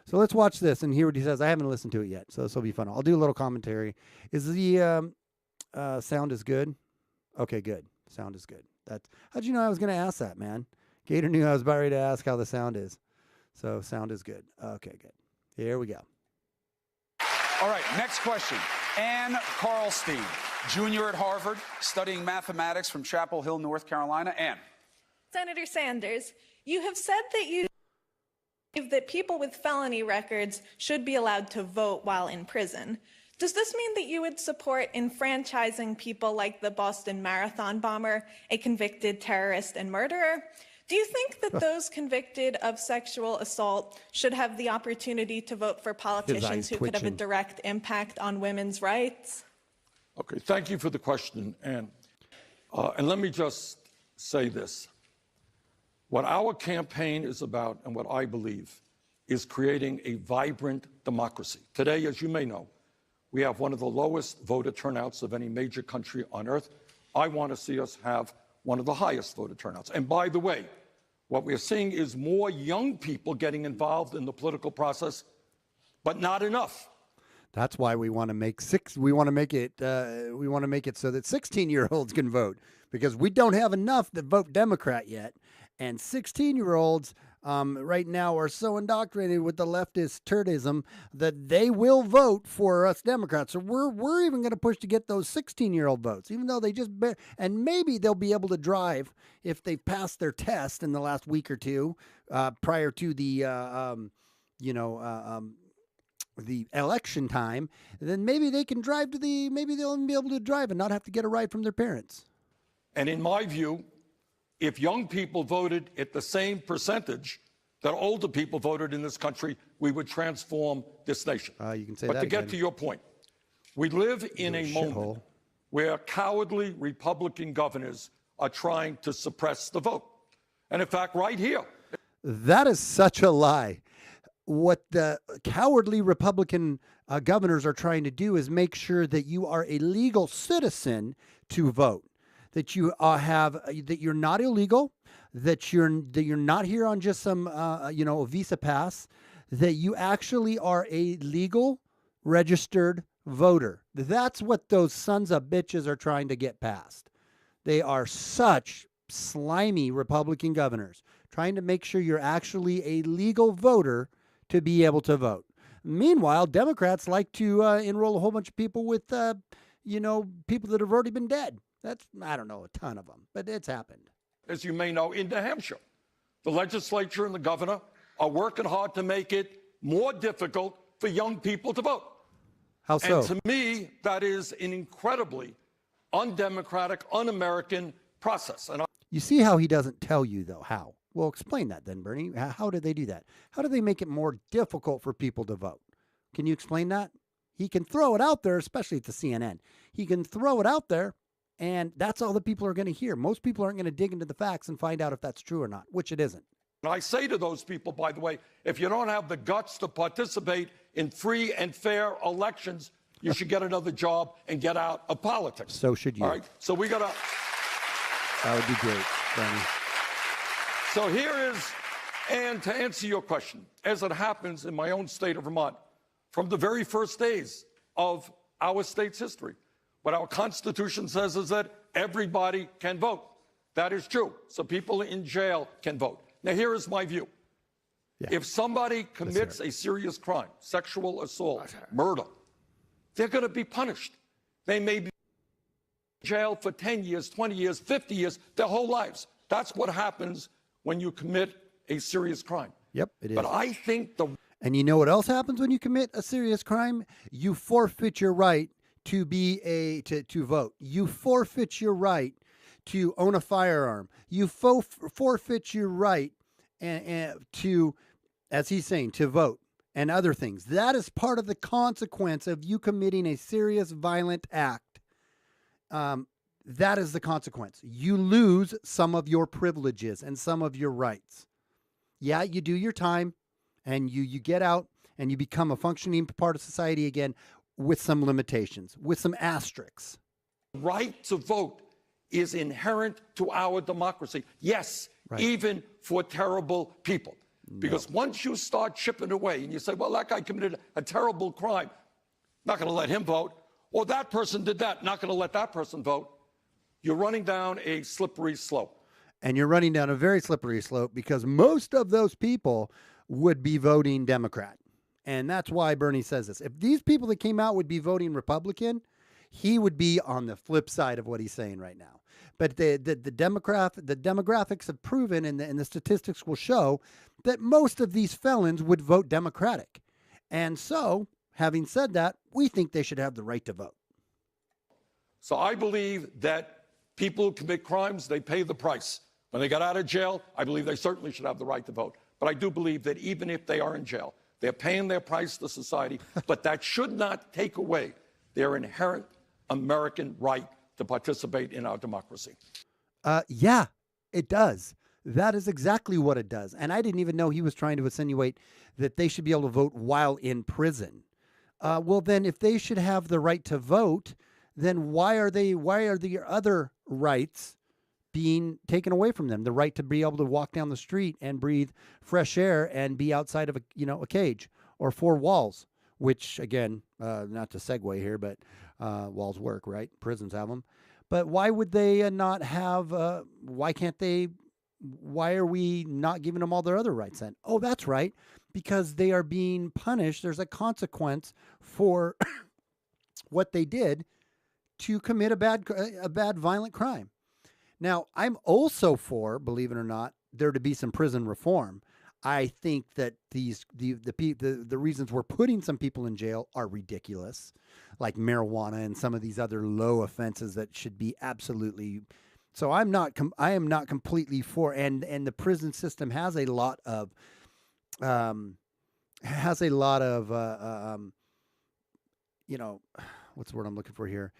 So let's watch this and hear what he says. I haven't listened to it yet, so this will be fun. I'll do a little commentary. Is the sound is good? Okay, good. Sound is good. How'd you know I was going to ask that, man? Gator knew I was about ready to ask how the sound is. So sound is good. Okay, good. Here we go. All right, next question. Ann Carlstein, junior at Harvard, studying mathematics from Chapel Hill, North Carolina. Ann. Senator Sanders, you have said that you believe that people with felony records should be allowed to vote while in prison. Does this mean that you would support enfranchising people like the Boston Marathon bomber, a convicted terrorist and murderer? Do you think that those convicted of sexual assault should have the opportunity to vote for politicians who could have a direct impact on women's rights? Okay, thank you for the question, Ann. And let me just say this. What our campaign is about, and what I believe, is creating a vibrant democracy. Today, as you may know, we have one of the lowest voter turnouts of any major country on earth. I want to see us have one of the highest voter turnouts. And by the way, what we're seeing is more young people getting involved in the political process, but not enough. That's why we want to make we want to make it so that 16-year-olds can vote, because we don't have enough that vote Democrat yet. And 16-year-olds right now are so indoctrinated with the leftist turdism that they will vote for us Democrats. So we're even going to push to get those 16-year-old votes, even though they just and maybe they'll be able to drive if they've passed their test in the last week or two prior to the the election time. Then maybe they can drive maybe they'll be able to drive and not have to get a ride from their parents. And in my view, if young people voted at the same percentage that older people voted in this country, we would transform this nation. You can say but that to get again. to your point, we live in a moment where cowardly Republican governors are trying to suppress the vote. And in fact, right here. That is such a lie. What the cowardly Republican governors are trying to do is make sure that you are a legal citizen to vote. That you that you're not illegal, that you're not here on just some a visa pass, that you actually are a legal registered voter. That's what those sons of bitches are trying to get past. They are such slimy Republican governors trying to make sure you're actually a legal voter to be able to vote. Meanwhile, Democrats like to enroll a whole bunch of people with people that have already been dead. That's, I don't know, a ton of them, but it's happened. As you may know, in New Hampshire, the legislature and the governor are working hard to make it more difficult for young people to vote. How so? And to me, that is an incredibly undemocratic, un-American process. And you see how he doesn't tell you, though, how? Well, explain that then, Bernie. How did they do that? How do they make it more difficult for people to vote? Can you explain that? He can throw it out there, especially at the CNN. He can throw it out there, and that's all the people are going to hear. Most people aren't going to dig into the facts and find out if that's true or not, which it isn't. And I say to those people, by the way, if you don't have the guts to participate in free and fair elections, you should get another job and get out of politics. So should you. All right, so we got to... That would be great, Bernie. So here is, and to answer your question, as it happens in my own state of Vermont, from the very first days of our state's history, what our Constitution says is that everybody can vote. That is true. So people in jail can vote. Now, here is my view. Yeah. If somebody commits a serious crime, sexual assault, murder, they're going to be punished. They may be in jail for 10 years, 20 years, 50 years, their whole lives. That's what happens when you commit a serious crime. Yep, it is. But I think the... And you know what else happens when you commit a serious crime? You forfeit your right to to vote. You forfeit your right to own a firearm. You forfeit your right and to, as he's saying, to vote and other things. That is part of the consequence of you committing a serious violent act. That is the consequence. You lose some of your privileges and some of your rights. Yeah, you do your time and you get out and you become a functioning part of society again, with some limitations, with some asterisks. Right to vote is inherent to our democracy. Yes, right. Even for terrible people. Because once you start chipping away and you say, well, that guy committed a terrible crime, not going to let him vote, or that person did that, not going to let that person vote, you're running down a slippery slope. And you're running down a very slippery slope because most of those people would be voting Democrat. And that's why Bernie says this. If these people that came out would be voting Republican, he would be on the flip side of what he's saying right now. But the demographics have proven, and the statistics will show, that most of these felons would vote Democratic. And so, having said that, we think they should have the right to vote. So I believe that people who commit crimes, they pay the price. When they got out of jail, I believe they certainly should have the right to vote. But I do believe that even if they are in jail, they're paying their price to society, but that should not take away their inherent American right to participate in our democracy. Yeah, it does. That is exactly what it does. And I didn't even know he was trying to insinuate that they should be able to vote while in prison. Well, then if they should have the right to vote, then why are the other rights being taken away from them? The right to be able to walk down the street and breathe fresh air and be outside of a cage or four walls, which again, not to segue here, but walls work, right? Prisons have them. But why would they not have, why are we not giving them all their other rights then? Oh, that's right. Because they are being punished. There's a consequence for what they did to commit a bad violent crime. Now, I'm also for, believe it or not, there to be some prison reform. I think that the reasons we're putting some people in jail are ridiculous, like marijuana and some of these other low offenses that should be absolutely. So I am not completely for, and the prison system has a lot of what's the word I'm looking for here?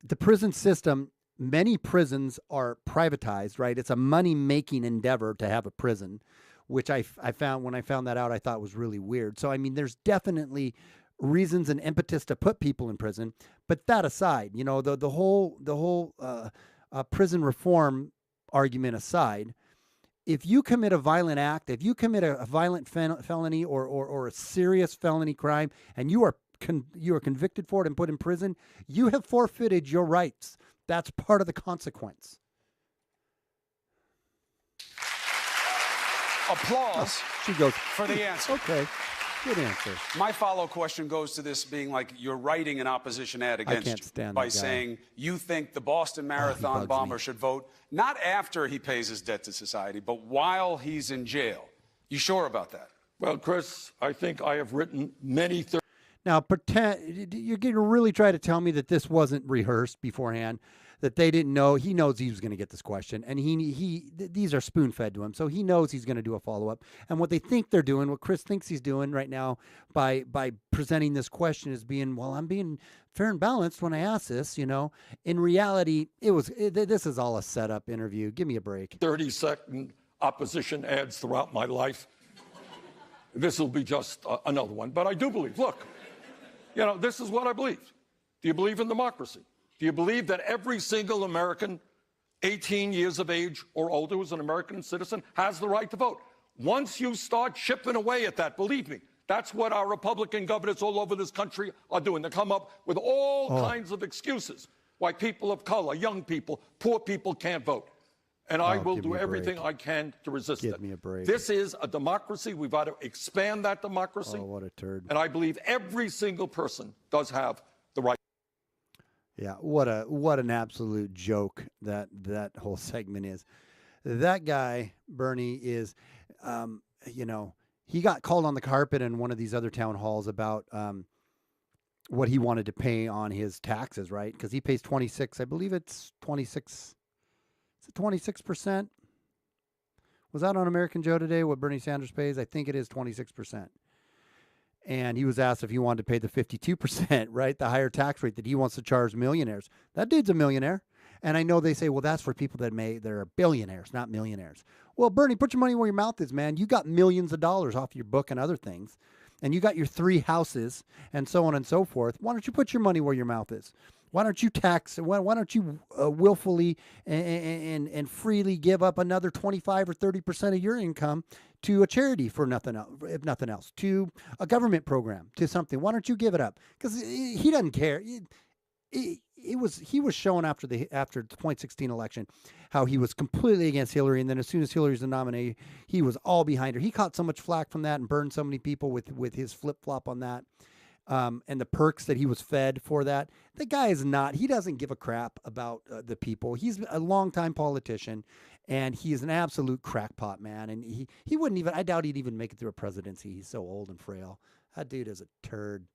The prison system. Many prisons are privatized, right? It's a money-making endeavor to have a prison, which I found, when I found that out, I thought was really weird. So, I mean, there's definitely reasons and impetus to put people in prison. But that aside, the whole prison reform argument aside, if you commit a violent act, if you commit a violent felony or a serious felony crime, and you are convicted for it and put in prison, you have forfeited your rights. That's part of the consequence. Applause She goes, for the answer. Okay, good answer. My follow question goes to this being like you're writing an opposition ad against can't you stand by that guy. saying you think the Boston Marathon bugs bomber me. should vote not after he pays his debt to society, but while he's in jail. You sure about that? Well, Chris, I think I have written many. Now, pretend you're going to really try to tell me that this wasn't rehearsed beforehand, that they didn't know. He knows he was going to get this question, and these are spoon-fed to him, so he knows he's going to do a follow-up. And what they think they're doing, what Chris thinks he's doing right now by presenting this question is being, well, I'm being fair and balanced when I ask this. In reality, this is all a setup interview. Give me a break. 30-second opposition ads throughout my life. This will be just another one. But I do believe, look, this is what I believe. Do you believe in democracy? Do you believe that every single American 18 years of age or older who's an American citizen has the right to vote? Once you start chipping away at that, believe me, that's what our Republican governors all over this country are doing. They come up with all kinds of excuses why people of color, young people, poor people can't vote. And I will do everything I can to resist it. Give me a break. This is a democracy. We've got to expand that democracy. Oh, what a turd. And I believe every single person does have the right. Yeah, what an absolute joke that whole segment is. That guy, Bernie, is, he got called on the carpet in one of these other town halls about what he wanted to pay on his taxes, right? Because he pays 26, I believe it's 26. Is it 26%? Was that on American Joe today, what Bernie Sanders pays? I think it is 26%. And he was asked if he wanted to pay the 52%, right? The higher tax rate that he wants to charge millionaires. That dude's a millionaire. And I know they say, well, that's for people that are billionaires, not millionaires. Well, Bernie, put your money where your mouth is, man. You got millions of dollars off your book and other things. And you got your 3 houses and so on and so forth. Why don't you put your money where your mouth is? Why don't you tax? Why don't you willfully and freely give up another 25 or 30% of your income to a charity for nothing else, if nothing else, to a government program, to something? Why don't you give it up? Because he doesn't care. He was showing after the 2016 election how he was completely against Hillary, and then as soon as Hillary's the nominee, he was all behind her. He caught so much flack from that and burned so many people with his flip flop on that. And the perks that he was fed for that. The guy is not, he doesn't give a crap about the people. He's a longtime politician, and he is an absolute crackpot, man. And he wouldn't even, I doubt he'd even make it through a presidency. He's so old and frail. That dude is a turd.